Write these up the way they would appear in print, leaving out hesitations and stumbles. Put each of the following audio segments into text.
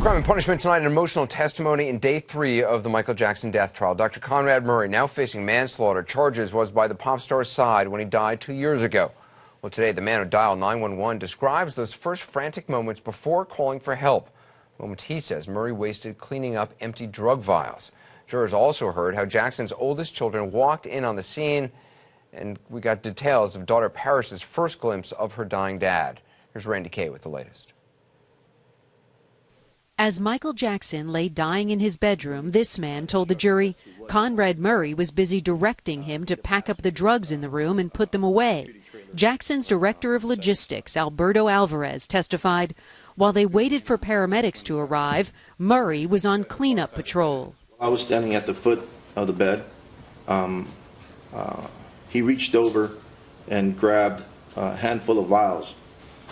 Crime and punishment tonight, an emotional testimony in day 3 of the Michael Jackson death trial. Dr. Conrad Murray, now facing manslaughter charges, was by the pop star's side when he died 2 years ago. Well, today, the man who dialed 911 describes those first frantic moments before calling for help. Moments he says Murray wasted cleaning up empty drug vials. Jurors also heard how Jackson's oldest children walked in on the scene, and we got details of daughter Paris's first glimpse of her dying dad. Here's Randy Kay with the latest. As Michael Jackson lay dying in his bedroom, this man told the jury Conrad Murray was busy directing him to pack up the drugs in the room and put them away. Jackson's director of logistics, Alberto Alvarez, testified while they waited for paramedics to arrive, Murray was on cleanup patrol. I was standing at the foot of the bed. He reached over and grabbed a handful of vials,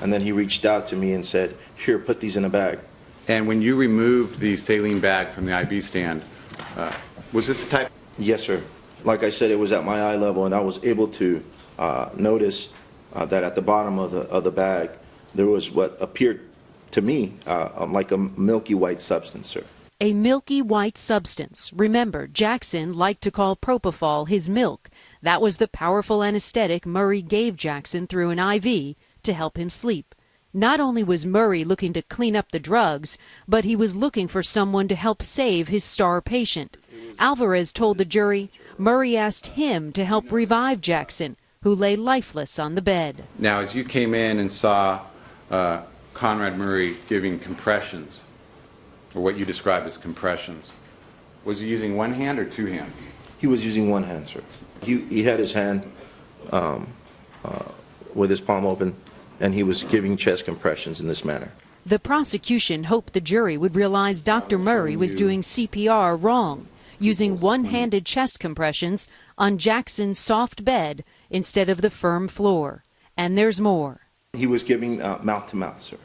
and then he reached out to me and said, "Here, put these in a bag." And when you removed the saline bag from the IV stand, was this the type? Yes, sir. Like I said, it was at my eye level, and I was able to notice that at the bottom of the bag, there was what appeared to me like a milky white substance, sir. A milky white substance. Remember, Jackson liked to call propofol his milk. That was the powerful anesthetic Murray gave Jackson through an IV to help him sleep. Not only was Murray looking to clean up the drugs, but he was looking for someone to help save his star patient. Alvarez told the jury Murray asked him to help revive Jackson, who lay lifeless on the bed. Now, as you came in and saw Conrad Murray giving compressions, or what you described as compressions, was he using one hand or two hands? He was using one hand, sir. He had his hand with his palm open, and he was giving chest compressions in this manner. The prosecution hoped the jury would realize Dr. Murray was doing CPR wrong, using one-handed chest compressions on Jackson's soft bed instead of the firm floor. And there's more. He was giving mouth-to-mouth, sir.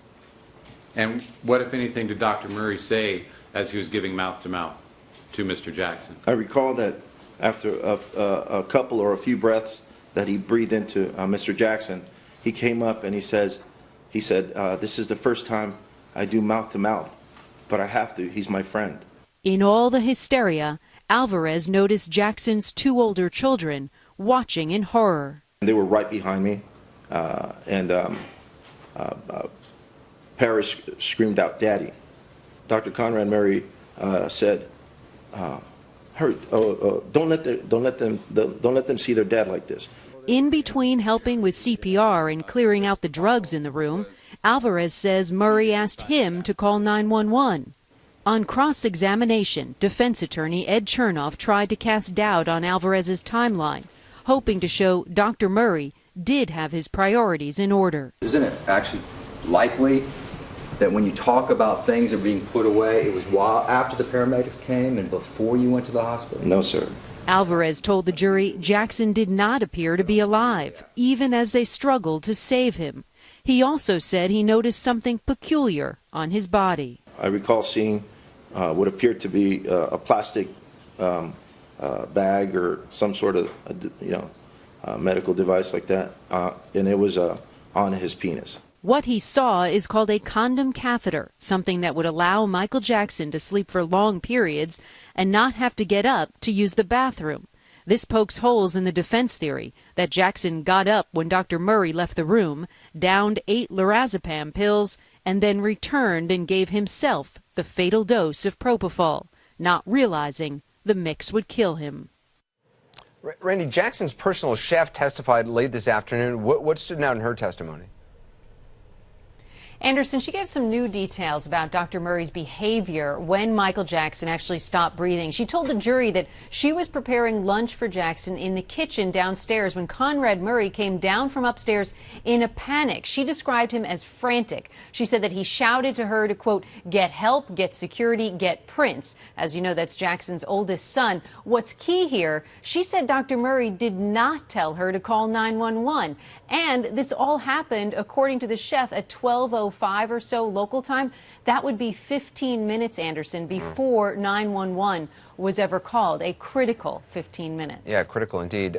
And what, if anything, did Dr. Murray say as he was giving mouth-to-mouth to Mr. Jackson? I recall that after a couple or a few breaths that he breathed into Mr. Jackson, he came up and he said, "This is the first time I do mouth-to-mouth, but I have to. He's my friend." In all the hysteria, Alvarez noticed Jackson's 2 older children watching in horror. They were right behind me, and Paris screamed out, "Daddy." Dr. Conrad Murray said, "Hurry! Don't let them see their dad like this." In between helping with CPR and clearing out the drugs in the room, Alvarez says Murray asked him to call 911. On cross-examination, defense attorney Ed Chernoff tried to cast doubt on Alvarez's timeline, hoping to show Dr. Murray did have his priorities in order. Isn't it actually likely that when you talk about things that are being put away, it was while after the paramedics came and before you went to the hospital? No, sir. Alvarez told the jury Jackson did not appear to be alive, even as they struggled to save him. He also said he noticed something peculiar on his body. I recall seeing what appeared to be a plastic bag or some sort of medical device like that, and it was on his penis. What he saw is called a condom catheter, something that would allow Michael Jackson to sleep for long periods and not have to get up to use the bathroom. This pokes holes in the defense theory that Jackson got up when Dr. Murray left the room, downed 8 lorazepam pills, and then returned and gave himself the fatal dose of propofol, not realizing the mix would kill him. Randy, Jackson's personal chef testified late this afternoon. What stood out in her testimony? Anderson, she gave some new details about Dr. Murray's behavior when Michael Jackson actually stopped breathing. She told the jury that she was preparing lunch for Jackson in the kitchen downstairs when Conrad Murray came down from upstairs in a panic. She described him as frantic. She said that he shouted to her to, quote, "Get help, get security, get Prince." As you know, that's Jackson's oldest son. What's key here, she said Dr. Murray did not tell her to call 911. And this all happened, according to the chef, at 12:05 or so local time. That would be 15 minutes, Anderson, before 911 was ever called. A critical 15 minutes. Yeah, critical indeed.